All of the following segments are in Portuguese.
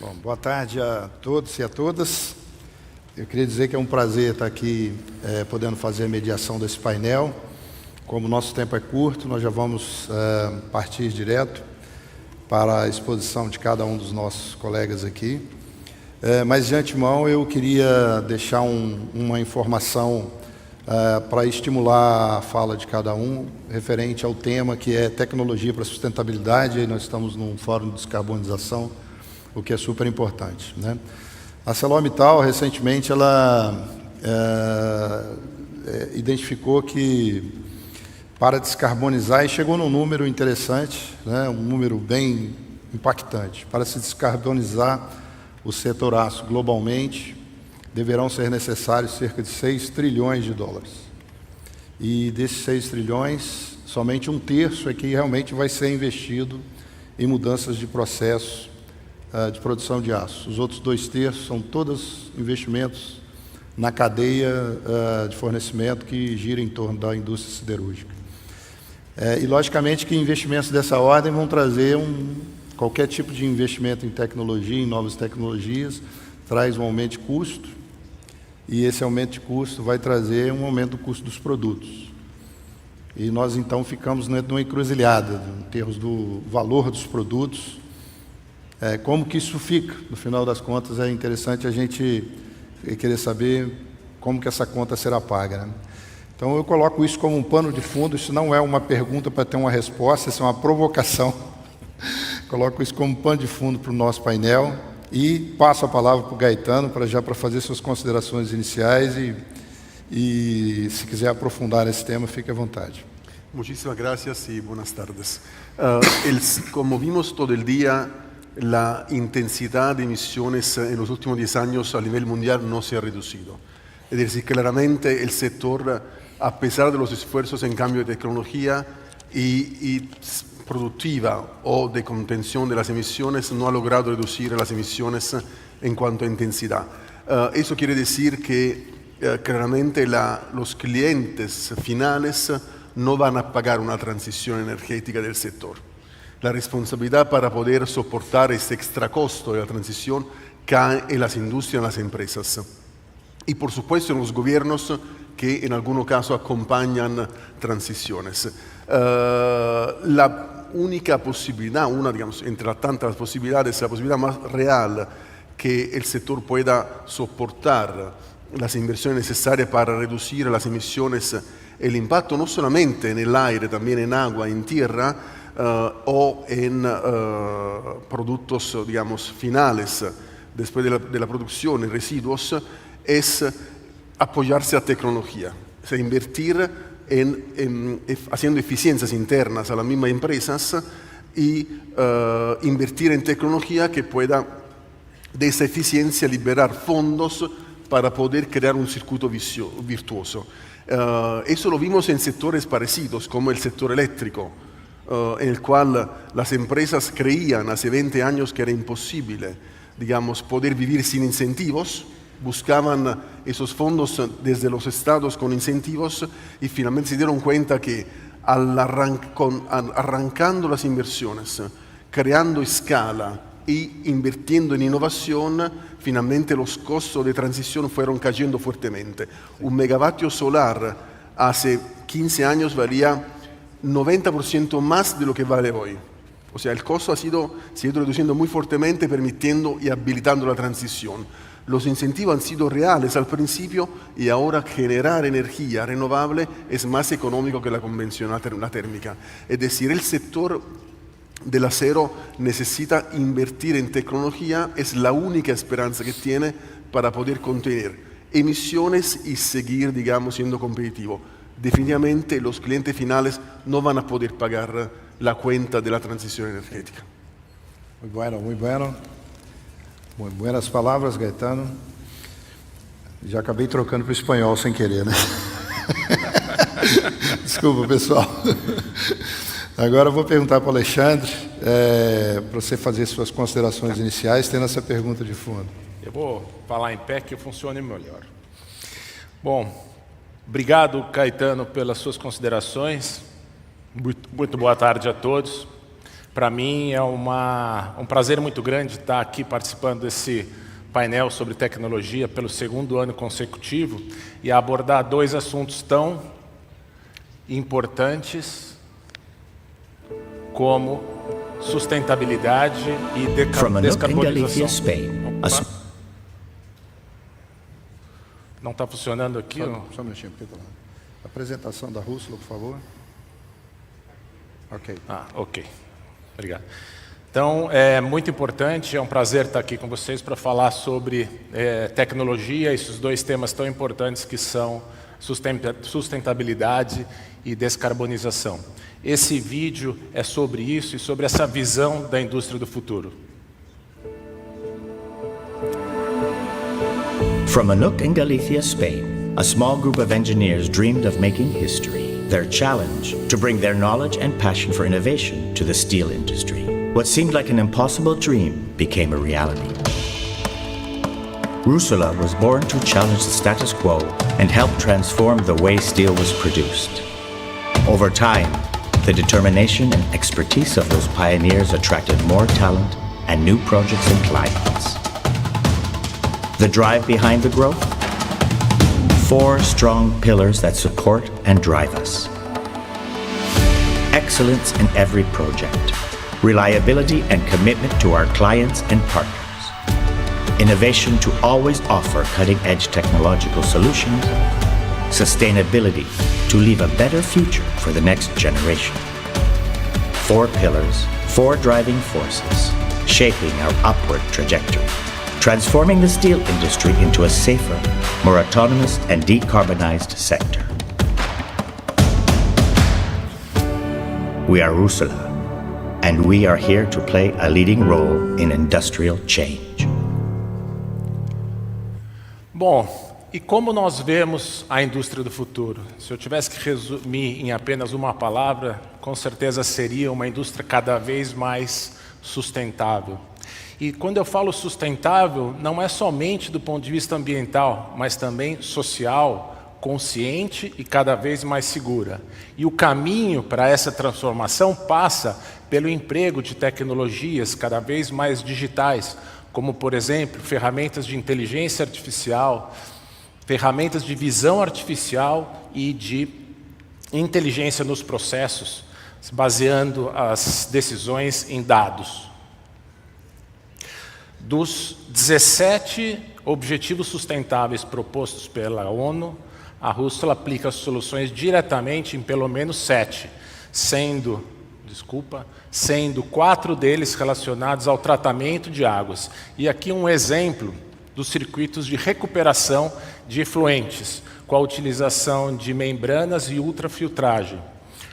Bom, boa tarde a todos e a todas. Eu queria dizer que é um prazer estar aqui podendo fazer a mediação desse painel. Como o nosso tempo é curto, nós já vamos partir direto para a exposição de cada um dos nossos colegas aqui. Mas, de antemão, eu queria deixar uma informação para estimular a fala de cada um, referente ao tema que é tecnologia para sustentabilidade. Aí nós estamos num fórum de descarbonização, o que é super importante, né? A ArcelorMittal, recentemente, ela identificou que, para descarbonizar, e chegou num número interessante, né, um número bem impactante, para se descarbonizar o setor aço globalmente, deverão ser necessários cerca de 6 trilhões de dólares. E desses 6 trilhões, somente um terço é que realmente vai ser investido em mudanças de processo de produção de aço. Os outros 2 terços são todos investimentos na cadeia de fornecimento que gira em torno da indústria siderúrgica. E, logicamente, que investimentos dessa ordem vão trazer qualquer tipo de investimento em tecnologia, em novas tecnologias, traz um aumento de custo, e esse aumento de custo vai trazer um aumento do custo dos produtos. E nós, então, ficamos numa encruzilhada, em termos do valor dos produtos. Como que isso fica? No final das contas, é interessante a gente querer saber como que essa conta será paga, né? Então, eu coloco isso como um pano de fundo. Isso não é uma pergunta para ter uma resposta, isso é uma provocação. Coloco isso como pano de fundo para o nosso painel e passo a palavra para o Gaetano para fazer suas considerações iniciais e se quiser aprofundar nesse tema, fique à vontade. Muchísimas gracias y buenas tardes. Como vimos todo el día, la intensidad de emisiones en los últimos 10 años a nivel mundial no se ha reducido. Es decir, claramente el sector, a pesar de los esfuerzos en cambio de tecnología y productiva o de contención de las emisiones, no ha logrado reducir las emisiones en cuanto a intensidad. Eso quiere decir que claramente los clientes finales no van a pagar una transición energética del sector. La responsabilidad para poder soportar este extra costo de la transición cae en las industrias, en las empresas. Y por supuesto en los gobiernos que en algunos casos acompañan transiciones. La única posibilidad, entre las tantas posibilidades, la posibilidad más real que el sector pueda soportar las inversiones necesarias para reducir las emisiones, el impacto no solamente en el aire, también en agua, en tierra, o en productos, finales, después de la producción, en residuos, es apoyarse a tecnología, o sea, invertir haciendo eficiencias internas a las mismas empresas y invertir en tecnología que pueda de esa eficiencia liberar fondos para poder crear un circuito virtuoso. Eso lo vimos en sectores parecidos, como el sector eléctrico, en el cual las empresas creían hace 20 años que era imposible, poder vivir sin incentivos, buscaban esos fondos desde los estados con incentivos y finalmente se dieron cuenta que arrancando las inversiones, creando escala y invirtiendo en innovación, finalmente los costos de transición fueron cayendo fuertemente. Un megavatio solar hace 15 años valía 90% más de lo que vale hoy. O sea, el costo se ha ido reduciendo muy fuertemente, permitiendo y habilitando la transición. Los incentivos han sido reales al principio y ahora generar energía renovable es más económico que la convencional, la térmica. Es decir, el sector del acero necesita invertir en tecnología, es la única esperanza que tiene para poder contener emisiones y seguir, siendo competitivo. Definitivamente los clientes finales no van a poder pagar la cuenta de la transición energética. Muy bueno, muy bueno. Muy buenas palavras, Gaetano. Já acabei trocando para o espanhol sem querer, né? Desculpa, pessoal. Agora eu vou perguntar para o Alexandre, para você fazer suas considerações iniciais, tendo essa pergunta de fundo. Eu vou falar em pé que funcione melhor. Bom, obrigado, Caetano, pelas suas considerações. Muito boa tarde a todos. Para mim é um prazer muito grande estar aqui participando desse painel sobre tecnologia pelo segundo ano consecutivo e abordar dois assuntos tão importantes como sustentabilidade e descarbonização. Não está funcionando aqui? Só um minutinho, Pedro. Apresentação da Rússula, por favor. Ok. Ok. Obrigado. Então, é muito importante, é um prazer estar aqui com vocês para falar sobre tecnologia, esses dois temas tão importantes que são sustentabilidade e descarbonização. Esse vídeo é sobre isso e sobre essa visão da indústria do futuro. From Anouk in Galicia, Spain, a small group of engineers dreamed of making history. Their challenge, to bring their knowledge and passion for innovation to the steel industry. What seemed like an impossible dream became a reality. Rusula was born to challenge the status quo and help transform the way steel was produced. Over time, the determination and expertise of those pioneers attracted more talent and new projects and clients. The drive behind the growth? 4 strong pillars that support and drive us. Excellence in every project. Reliability and commitment to our clients and partners. Innovation to always offer cutting-edge technological solutions. Sustainability to leave a better future for the next generation. 4 pillars, 4 driving forces, shaping our upward trajectory. Transforming the steel industry into a safer, more autonomous and decarbonized sector. We are Rusula, and we are here to play a leading role in industrial change. Bom, e como nós vemos a indústria do futuro? Se eu tivesse que resumir em apenas uma palavra, com certeza seria uma indústria cada vez mais sustentável. E quando eu falo sustentável, não é somente do ponto de vista ambiental, mas também social, consciente e cada vez mais segura. E o caminho para essa transformação passa pelo emprego de tecnologias cada vez mais digitais, como, por exemplo, ferramentas de inteligência artificial, ferramentas de visão artificial e de inteligência nos processos, baseando as decisões em dados. Dos 17 objetivos sustentáveis propostos pela ONU, a Rússula aplica as soluções diretamente em pelo menos 7, sendo 4 deles relacionados ao tratamento de águas. E aqui um exemplo dos circuitos de recuperação de efluentes, com a utilização de membranas e ultrafiltragem.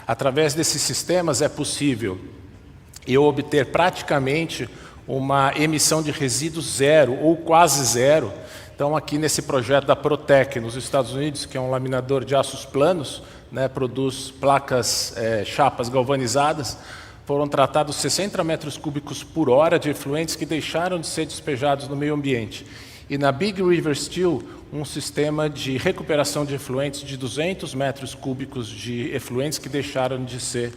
Através desses sistemas é possível eu obter praticamente uma emissão de resíduos zero ou quase zero. Então, aqui nesse projeto da Protec, nos Estados Unidos, que é um laminador de aços planos, produz placas, chapas galvanizadas, foram tratados 60 metros cúbicos por hora de efluentes que deixaram de ser despejados no meio ambiente. E na Big River Steel, um sistema de recuperação de efluentes de 200 metros cúbicos de efluentes que deixaram de ser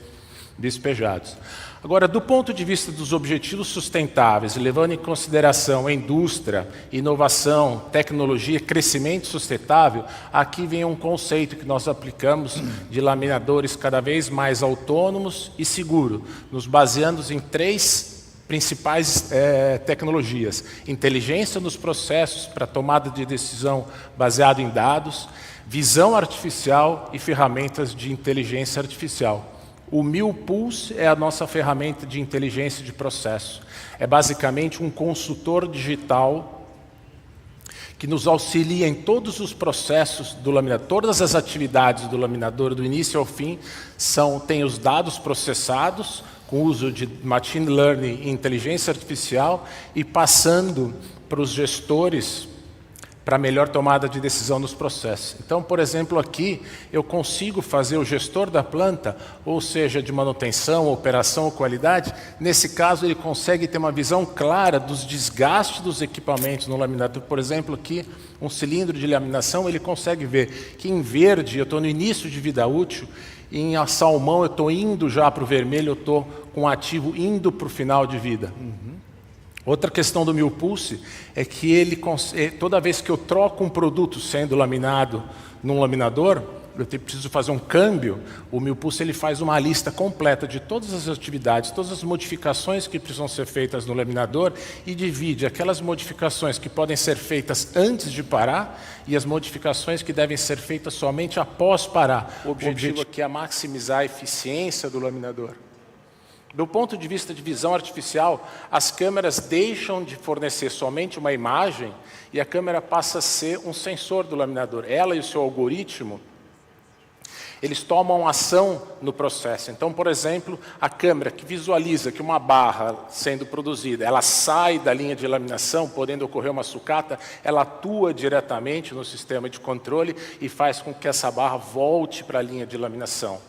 despejados. Agora, do ponto de vista dos objetivos sustentáveis, levando em consideração a indústria, inovação, tecnologia, crescimento sustentável, aqui vem um conceito que nós aplicamos de laminadores cada vez mais autônomos e seguros, nos baseando em 3 principais tecnologias: inteligência nos processos para tomada de decisão baseado em dados, visão artificial e ferramentas de inteligência artificial. O MillPulse é a nossa ferramenta de inteligência de processo. É basicamente um consultor digital que nos auxilia em todos os processos do laminador. Todas as atividades do laminador, do início ao fim, têm os dados processados com o uso de machine learning e inteligência artificial e passando para os gestores para melhor tomada de decisão nos processos. Então, por exemplo, aqui eu consigo fazer o gestor da planta, ou seja, de manutenção, operação ou qualidade. Nesse caso, ele consegue ter uma visão clara dos desgastes dos equipamentos no laminador. Por exemplo, aqui, um cilindro de laminação, ele consegue ver que em verde eu estou no início de vida útil, em salmão eu estou indo já para o vermelho, eu estou com ativo indo para o final de vida. Outra questão do Milpulse é que toda vez que eu troco um produto sendo laminado num laminador, eu preciso fazer um câmbio, o Milpulse ele faz uma lista completa de todas as atividades, todas as modificações que precisam ser feitas no laminador e divide aquelas modificações que podem ser feitas antes de parar e as modificações que devem ser feitas somente após parar. O objetivo aqui é maximizar a eficiência do laminador. Do ponto de vista de visão artificial, as câmeras deixam de fornecer somente uma imagem e a câmera passa a ser um sensor do laminador. Ela e o seu algoritmo, eles tomam ação no processo. Então, por exemplo, a câmera que visualiza que uma barra sendo produzida, ela sai da linha de laminação, podendo ocorrer uma sucata, ela atua diretamente no sistema de controle e faz com que essa barra volte para a linha de laminação.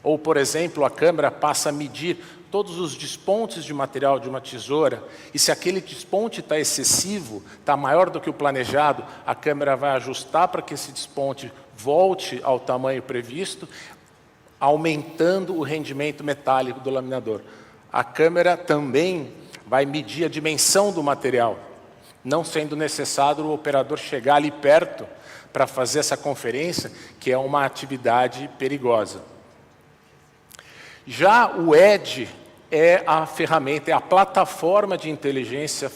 Ou, por exemplo, a câmera passa a medir todos os despontes de material de uma tesoura, e se aquele desponte está excessivo, está maior do que o planejado, a câmera vai ajustar para que esse desponte volte ao tamanho previsto, aumentando o rendimento metálico do laminador. A câmera também vai medir a dimensão do material, não sendo necessário o operador chegar ali perto para fazer essa conferência, que é uma atividade perigosa. Já o Edge é a ferramenta, é a plataforma de inteligência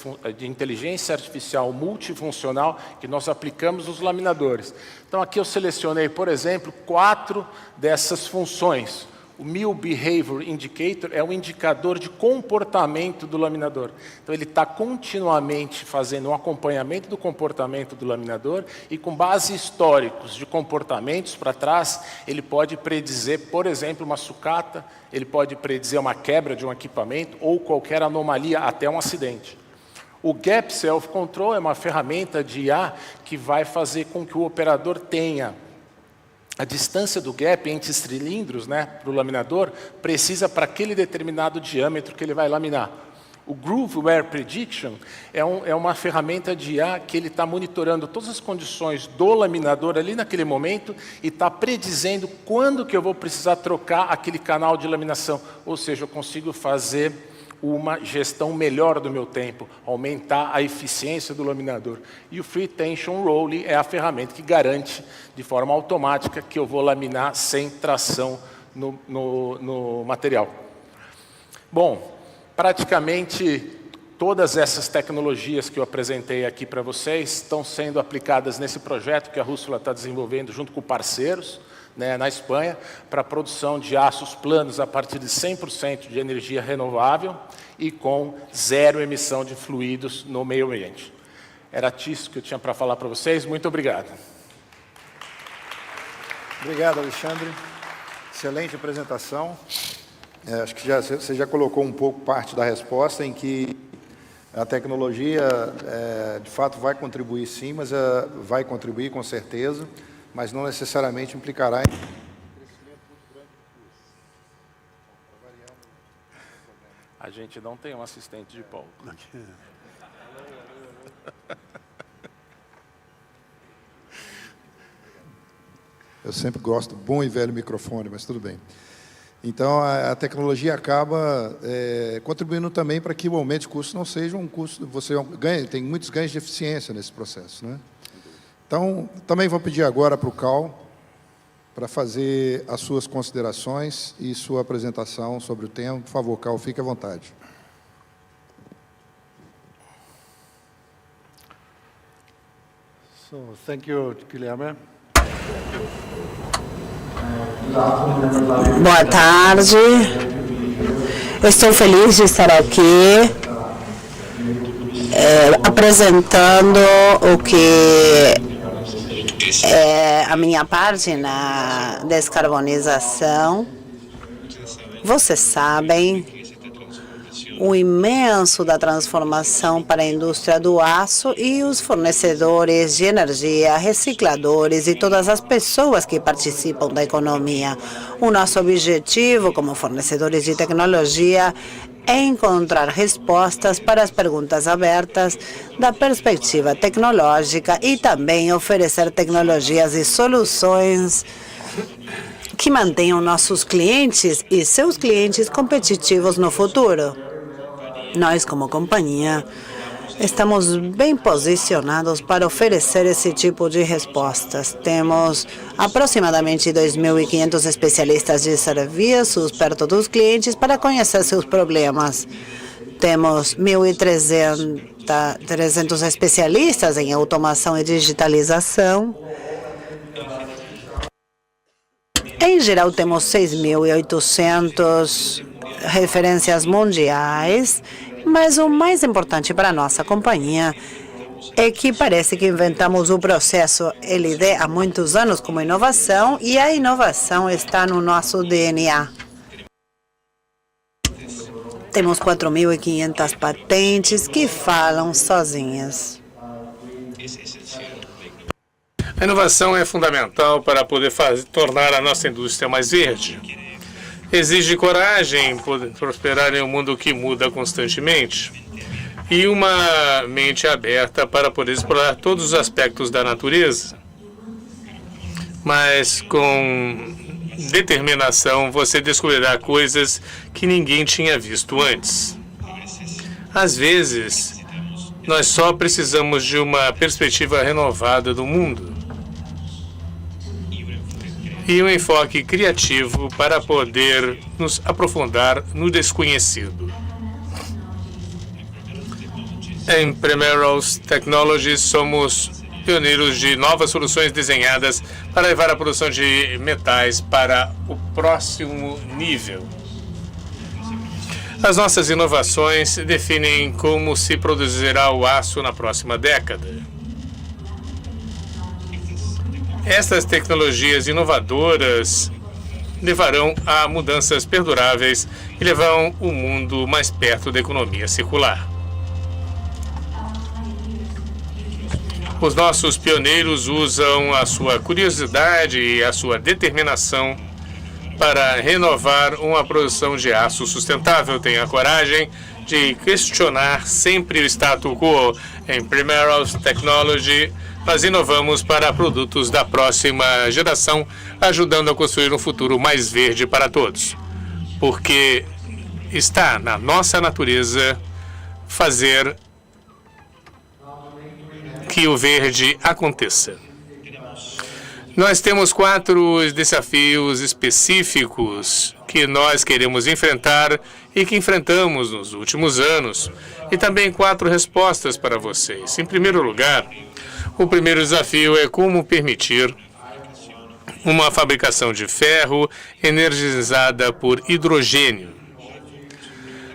artificial multifuncional que nós aplicamos nos laminadores. Então, aqui eu selecionei, por exemplo, 4 dessas funções. O Mill Behavior Indicator é um indicador de comportamento do laminador. Então, ele está continuamente fazendo um acompanhamento do comportamento do laminador e, com base em históricos de comportamentos para trás, ele pode predizer, por exemplo, uma sucata, ele pode predizer uma quebra de um equipamento ou qualquer anomalia, até um acidente. O Gap Self Control é uma ferramenta de IA que vai fazer com que o operador tenha a distância do gap entre os cilindros, para o laminador, precisa para aquele determinado diâmetro que ele vai laminar. O Groove Wear Prediction é uma ferramenta de IA que ele está monitorando todas as condições do laminador ali naquele momento e está predizendo quando que eu vou precisar trocar aquele canal de laminação. Ou seja, eu consigo fazer uma gestão melhor do meu tempo, aumentar a eficiência do laminador. E o Free Tension Rolling é a ferramenta que garante, de forma automática, que eu vou laminar sem tração no material. Bom, praticamente todas essas tecnologias que eu apresentei aqui para vocês estão sendo aplicadas nesse projeto que a Rússula está desenvolvendo junto com parceiros, na Espanha, para a produção de aços planos a partir de 100% de energia renovável e com 0 emissão de fluidos no meio ambiente. Era isso que eu tinha para falar para vocês. Muito obrigado. Obrigado, Alexandre. Excelente apresentação. Acho que você já colocou um pouco parte da resposta, em que a tecnologia, de fato, vai contribuir sim, mas vai contribuir com certeza, mas não necessariamente implicará em crescimento muito grande do custo. A gente não tem um assistente de palco. Eu sempre gosto do bom e velho microfone, mas tudo bem. Então, a tecnologia acaba contribuindo também para que o aumento de custo não seja um custo... tem muitos ganhos de eficiência nesse processo, Então, também vou pedir agora para o Cal para fazer as suas considerações e sua apresentação sobre o tema. Por favor, Cal, fique à vontade. So, thank you, Guilherme. Boa tarde. Estou feliz de estar aqui apresentando o que é a minha parte na descarbonização. Vocês sabem o imenso da transformação para a indústria do aço e os fornecedores de energia, recicladores e todas as pessoas que participam da economia. O nosso objetivo como fornecedores de tecnologia é encontrar respostas para as perguntas abertas da perspectiva tecnológica e também oferecer tecnologias e soluções que mantenham nossos clientes e seus clientes competitivos no futuro. Nós, como companhia, estamos bem posicionados para oferecer esse tipo de respostas. Temos aproximadamente 2.500 especialistas de serviços perto dos clientes para conhecer seus problemas. Temos 1.300 especialistas em automação e digitalização. Em geral, temos 6.800 referências mundiais, mas o mais importante para a nossa companhia é que parece que inventamos o processo LD há muitos anos como inovação, e a inovação está no nosso DNA. Temos 4.500 patentes que falam sozinhas. A inovação é fundamental para poder tornar a nossa indústria mais verde. Exige coragem poder prosperar em um mundo que muda constantemente e uma mente aberta para poder explorar todos os aspectos da natureza. Mas com determinação você descobrirá coisas que ninguém tinha visto antes. Às vezes, nós só precisamos de uma perspectiva renovada do mundo e um enfoque criativo para poder nos aprofundar no desconhecido. Em Primrose Technologies, somos pioneiros de novas soluções desenhadas para levar a produção de metais para o próximo nível. As nossas inovações definem como se produzirá o aço na próxima década. Estas tecnologias inovadoras levarão a mudanças perduráveis e levarão o mundo mais perto da economia circular. Os nossos pioneiros usam a sua curiosidade e a sua determinação para renovar uma produção de aço sustentável. Tenha a coragem de questionar sempre o status quo. Em Primrose Technology, nós inovamos para produtos da próxima geração, ajudando a construir um futuro mais verde para todos. Porque está na nossa natureza fazer que o verde aconteça. Nós temos 4 desafios específicos que nós queremos enfrentar e que enfrentamos nos últimos anos, e também 4 respostas para vocês. Em primeiro lugar, o primeiro desafio é como permitir uma fabricação de ferro energizada por hidrogênio.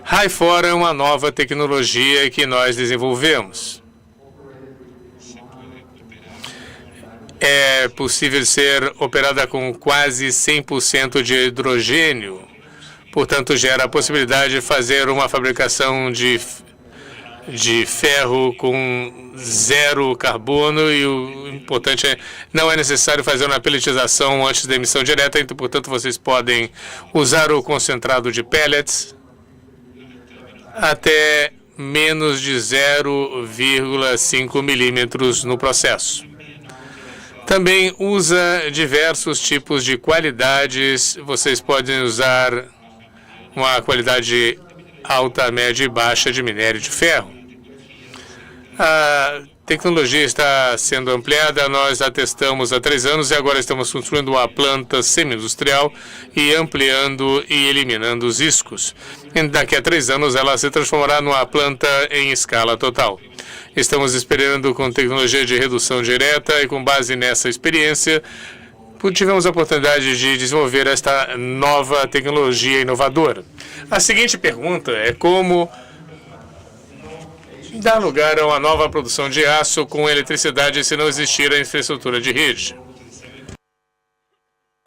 HYFOR é uma nova tecnologia que nós desenvolvemos. É possível ser operada com quase 100% de hidrogênio, portanto gera a possibilidade de fazer uma fabricação de ferro com 0 carbono, e o importante é não é necessário fazer uma pelletização antes da emissão direta, então, portanto, vocês podem usar o concentrado de pellets até menos de 0,5 milímetros no processo. Também usa diversos tipos de qualidades. Vocês podem usar uma qualidade alta, média e baixa de minério de ferro. A tecnologia está sendo ampliada. Nós a testamos há 3 anos e agora estamos construindo uma planta semi-industrial e ampliando e eliminando os riscos. E daqui a 3 anos ela se transformará numa planta em escala total. Estamos esperando com tecnologia de redução direta e com base nessa experiência tivemos a oportunidade de desenvolver esta nova tecnologia inovadora. A seguinte pergunta é como dar lugar a uma nova produção de aço com eletricidade se não existir a infraestrutura de rede.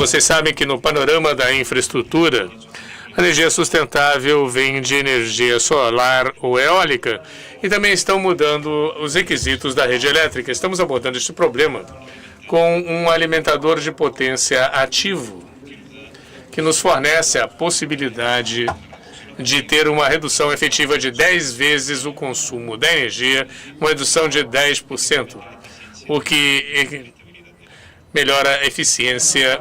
Vocês sabem que no panorama da infraestrutura, a energia sustentável vem de energia solar ou eólica e também estão mudando os requisitos da rede elétrica. Estamos abordando este problema com um alimentador de potência ativo que nos fornece a possibilidade de ter uma redução efetiva de 10 vezes o consumo da energia, uma redução de 10%, o que melhora a eficiência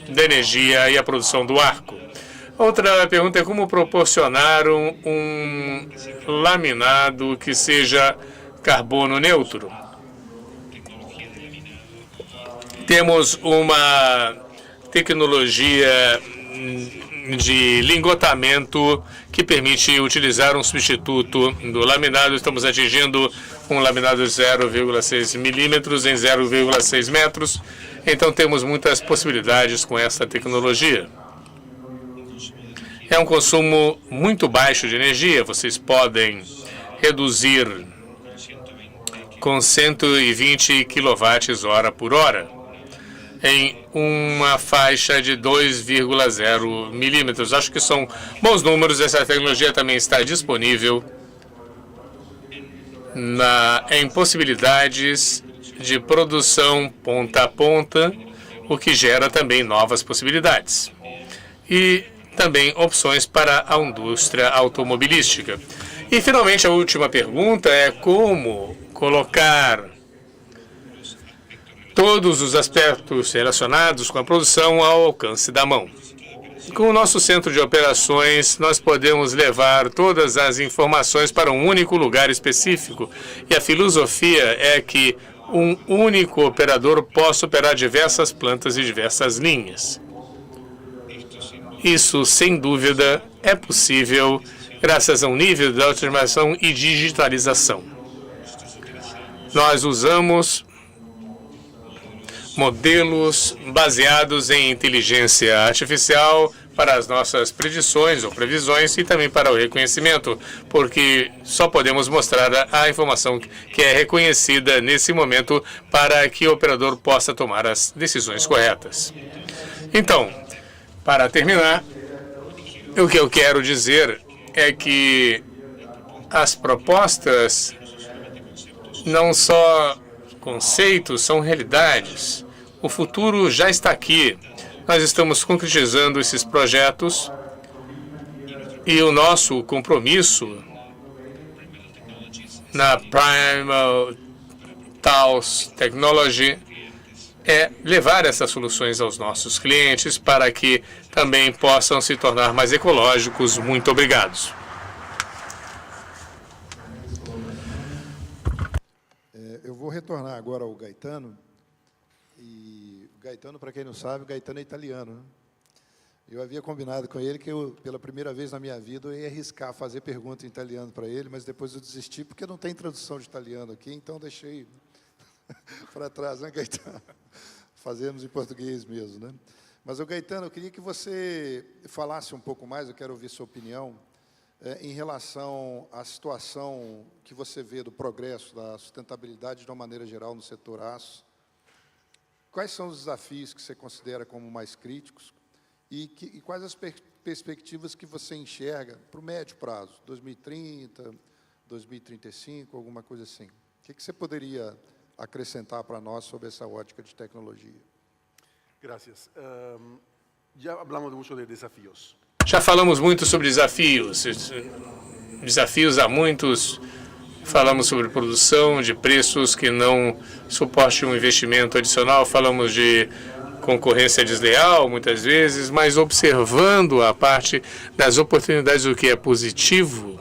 da energia e a produção do arco. Outra pergunta é como proporcionar um laminado que seja carbono neutro. Temos uma tecnologia de lingotamento que permite utilizar um substituto do laminado. Estamos atingindo um laminado de 0,6 milímetros em 0,6 metros. Então temos muitas possibilidades com essa tecnologia. É um consumo muito baixo de energia. Vocês podem reduzir com 120 kWh por hora em uma faixa de 2,0 milímetros. Acho que são bons números. Essa tecnologia também está disponível em possibilidades de produção ponta a ponta, o que gera também novas possibilidades. E também opções para a indústria automobilística. E, finalmente, a última pergunta é como colocar todos os aspectos relacionados com a produção ao alcance da mão. Com o nosso centro de operações, nós podemos levar todas as informações para um único lugar específico. E a filosofia é que um único operador possa operar diversas plantas e diversas linhas. Isso, sem dúvida, é possível graças a um nível de automação e digitalização. Nós usamos modelos baseados em inteligência artificial para as nossas predições ou previsões e também para o reconhecimento, porque só podemos mostrar a informação que é reconhecida nesse momento para que o operador possa tomar as decisões corretas. Então, para terminar, o que eu quero dizer é que as propostas não só conceitos, são realidades. O futuro já está aqui. Nós estamos concretizando esses projetos e o nosso compromisso na Primal Taos Technology é levar essas soluções aos nossos clientes para que também possam se tornar mais ecológicos. Muito obrigado. Eu vou retornar agora ao Gaetano. E o Gaetano, para quem não sabe, o Gaetano é italiano, né? Eu havia combinado com ele que eu, pela primeira vez na minha vida, eu ia arriscar fazer pergunta em italiano para ele, mas depois eu desisti, porque não tem tradução de italiano aqui, então deixei para trás, né, Gaetano? Fazemos em português mesmo, né? Mas, Gaetano, eu queria que você falasse um pouco mais, eu quero ouvir sua opinião, em relação à situação que você vê do progresso, da sustentabilidade de uma maneira geral no setor aço. Quais são os desafios que você considera como mais críticos e quais as perspectivas que você enxerga para o médio prazo, 2030, 2035, alguma coisa assim? O que você poderia acrescentar para nós sobre essa ótica de tecnologia? Gracias. Já falamos muito de desafios. Já falamos muito sobre desafios. Desafios há muitos. Falamos sobre produção, de preços que não suportem um investimento adicional. Falamos de concorrência desleal, muitas vezes, mas observando a parte das oportunidades, o que é positivo.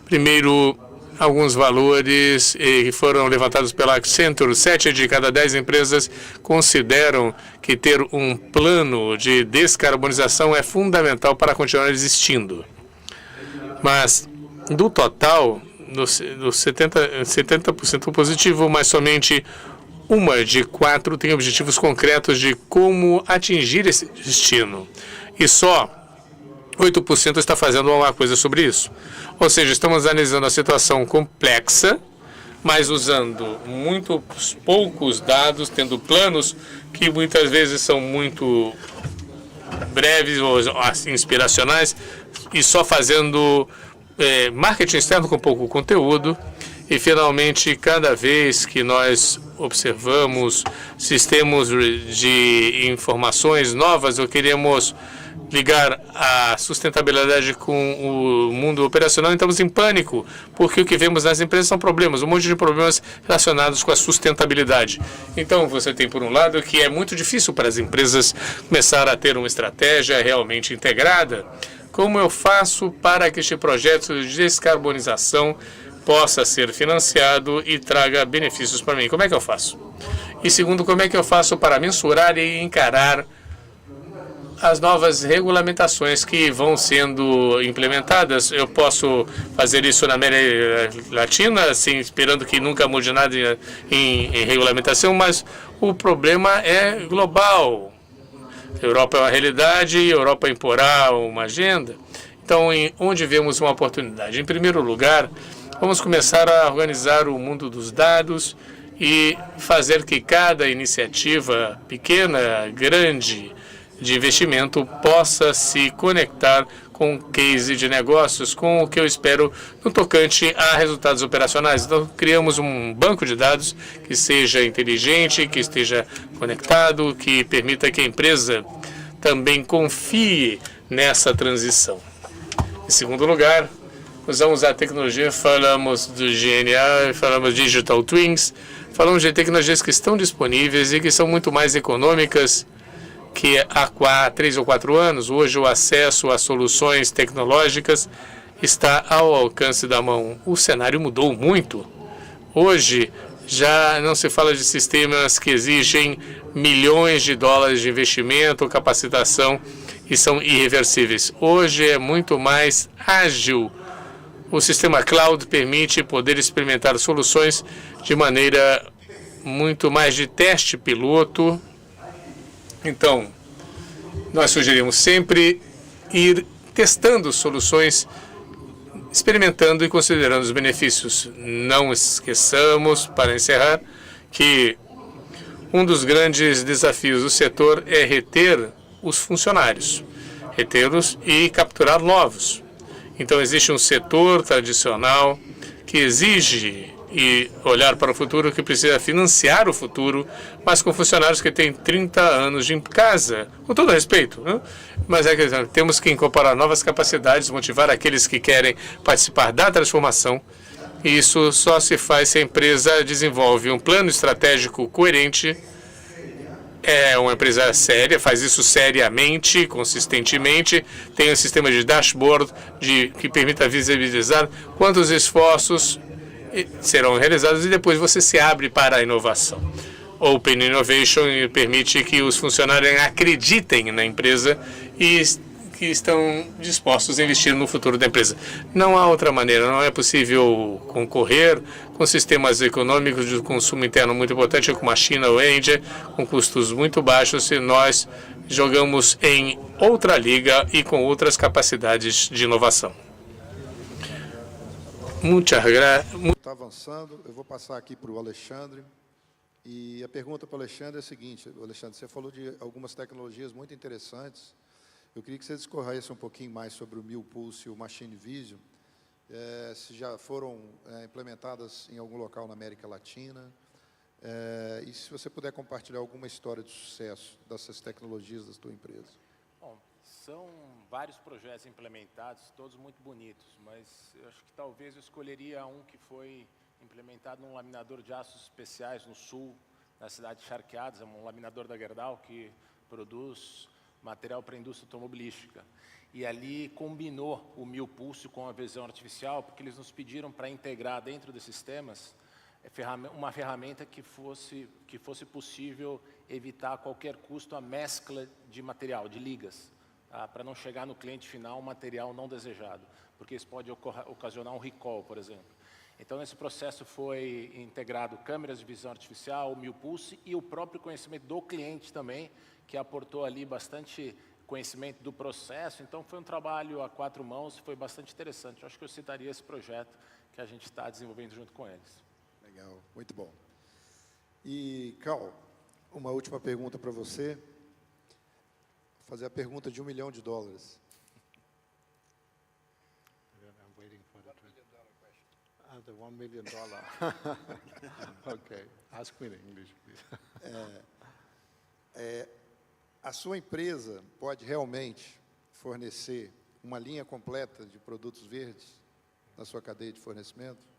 Primeiro, alguns valores que foram levantados pela Accenture. 7 de cada 10 empresas consideram que ter um plano de descarbonização é fundamental para continuar existindo. Mas, do total, do 70% positivo, mas somente 1 de 4 tem objetivos concretos de como atingir esse destino. E só 8% está fazendo alguma coisa sobre isso. Ou seja, estamos analisando a situação complexa, mas usando muito poucos dados, tendo planos que muitas vezes são muito breves ou inspiracionais e só fazendo marketing externo com pouco conteúdo. E, finalmente, cada vez que nós observamos sistemas de informações novas ou queremos ligar a sustentabilidade com o mundo operacional, estamos em pânico, porque o que vemos nas empresas são problemas, um monte de problemas relacionados com a sustentabilidade. Então, você tem, por um lado, que é muito difícil para as empresas começar a ter uma estratégia realmente integrada. Como eu faço para que este projeto de descarbonização possa ser financiado e traga benefícios para mim? Como é que eu faço? E segundo, como é que eu faço para mensurar e encarar as novas regulamentações que vão sendo implementadas? Eu posso fazer isso na América Latina, assim, esperando que nunca mude nada em regulamentação, mas o problema é global. A Europa é uma realidade e a Europa imporá uma agenda. Então, onde vemos uma oportunidade? Em primeiro lugar, vamos começar a organizar o mundo dos dados e fazer que cada iniciativa pequena, grande, de investimento possa se conectar com case de negócios, com o que eu espero no tocante a resultados operacionais. Então, criamos um banco de dados que seja inteligente, que esteja conectado, que permita que a empresa também confie nessa transição. Em segundo lugar, usamos a tecnologia, falamos do GNA, falamos de Digital Twins, falamos de tecnologias que estão disponíveis e que são muito mais econômicas que há 3 ou 4 anos. Hoje o acesso a soluções tecnológicas está ao alcance da mão. O cenário mudou muito. Hoje já não se fala de sistemas que exigem milhões de dólares de investimento, capacitação e são irreversíveis. Hoje é muito mais ágil. O sistema cloud permite poder experimentar soluções de maneira muito mais de teste piloto. Então, nós sugerimos sempre ir testando soluções, experimentando e considerando os benefícios. Não esqueçamos, para encerrar, que um dos grandes desafios do setor é reter os funcionários, retê-los e capturar novos. Então, existe um setor tradicional que exige e olhar para o futuro, que precisa financiar o futuro, mas com funcionários que têm 30 anos de casa, com todo respeito, né? Mas é que temos que incorporar novas capacidades, motivar aqueles que querem participar da transformação, e isso só se faz se a empresa desenvolve um plano estratégico coerente, é uma empresa séria, faz isso seriamente, consistentemente, tem um sistema de dashboard que permita visibilizar quantos esforços serão realizados e depois você se abre para a inovação. Open Innovation permite que os funcionários acreditem na empresa e que estão dispostos a investir no futuro da empresa. Não há outra maneira, não é possível concorrer com sistemas econômicos de consumo interno muito importante como a China ou a Índia, com custos muito baixos, se nós jogamos em outra liga e com outras capacidades de inovação. Está avançando, eu vou passar aqui para o Alexandre. E a pergunta para o Alexandre é a seguinte: Alexandre, você falou de algumas tecnologias muito interessantes. Eu queria que você discorresse um pouquinho mais sobre o MillPulse e o Machine Vision, se já foram implementadas em algum local na América Latina, e se você puder compartilhar alguma história de sucesso dessas tecnologias da sua empresa. Bom, são vários projetos implementados, todos muito bonitos, mas eu acho que talvez eu escolheria um que foi implementado num laminador de aços especiais no sul, na cidade de Charqueadas, é um laminador da Gerdau que produz material para a indústria automobilística. E ali combinou o MillPulse com a visão artificial, porque eles nos pediram para integrar dentro desses sistemas uma ferramenta que fosse possível evitar a qualquer custo a mescla de material, de ligas, tá? Para não chegar no cliente final um material não desejado, porque isso pode ocasionar um recall, por exemplo. Então, nesse processo foi integrado câmeras de visão artificial, o MillPulse e o próprio conhecimento do cliente também, que aportou ali bastante conhecimento do processo. Então, foi um trabalho a 4 mãos, foi bastante interessante. Eu acho que eu citaria esse projeto que a gente está desenvolvendo junto com eles. Legal, muito bom. E, Carl, uma última pergunta para você. Vou fazer a pergunta de $1 milhão. The $1 million. Okay, ask me in English, please. A sua empresa pode realmente fornecer uma linha completa de produtos verdes na sua cadeia de fornecimento?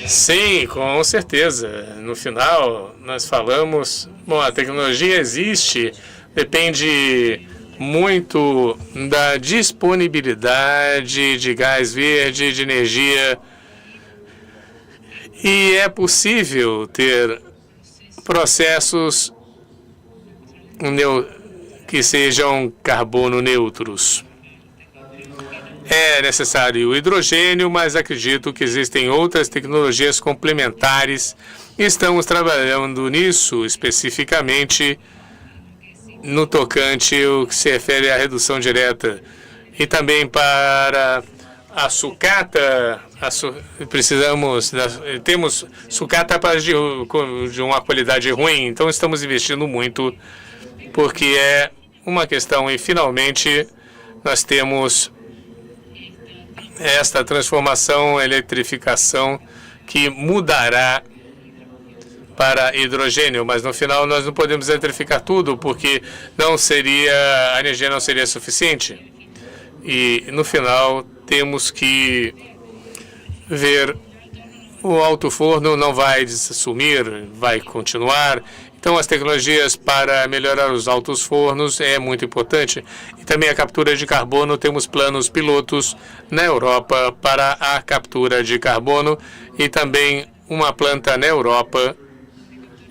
Sim, com certeza. No final, nós falamos, bom, a tecnologia existe, depende muito da disponibilidade de gás verde, de energia, e é possível ter processos que sejam carbono neutros. É necessário o hidrogênio, mas acredito que existem outras tecnologias complementares e estamos trabalhando nisso especificamente no tocante o que se refere à redução direta. E também para a sucata, temos sucata de uma qualidade ruim, então estamos investindo muito porque é uma questão e finalmente nós temos esta transformação, eletrificação, que mudará para hidrogênio, mas no final nós não podemos eletrificar tudo, porque a energia não seria suficiente. E no final temos que ver, o alto forno não vai sumir, vai continuar. Então, as tecnologias para melhorar os altos fornos é muito importante. E também a captura de carbono, temos planos pilotos na Europa para a captura de carbono e também uma planta na Europa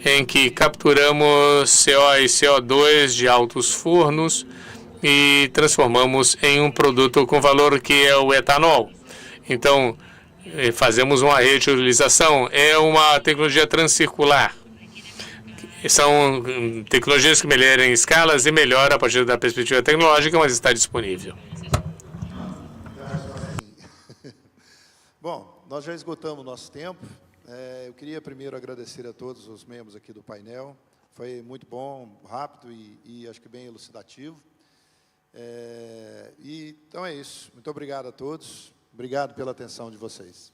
em que capturamos CO e CO2 de altos fornos e transformamos em um produto com valor que é o etanol. Então, fazemos uma reutilização. É uma tecnologia transcircular. São tecnologias que melhoram em escalas e melhoram a partir da perspectiva tecnológica, mas está disponível. Bom, nós já esgotamos o nosso tempo. Eu queria primeiro agradecer a todos os membros aqui do painel. Foi muito bom, rápido e acho que bem elucidativo. Então é isso. Muito obrigado a todos. Obrigado pela atenção de vocês.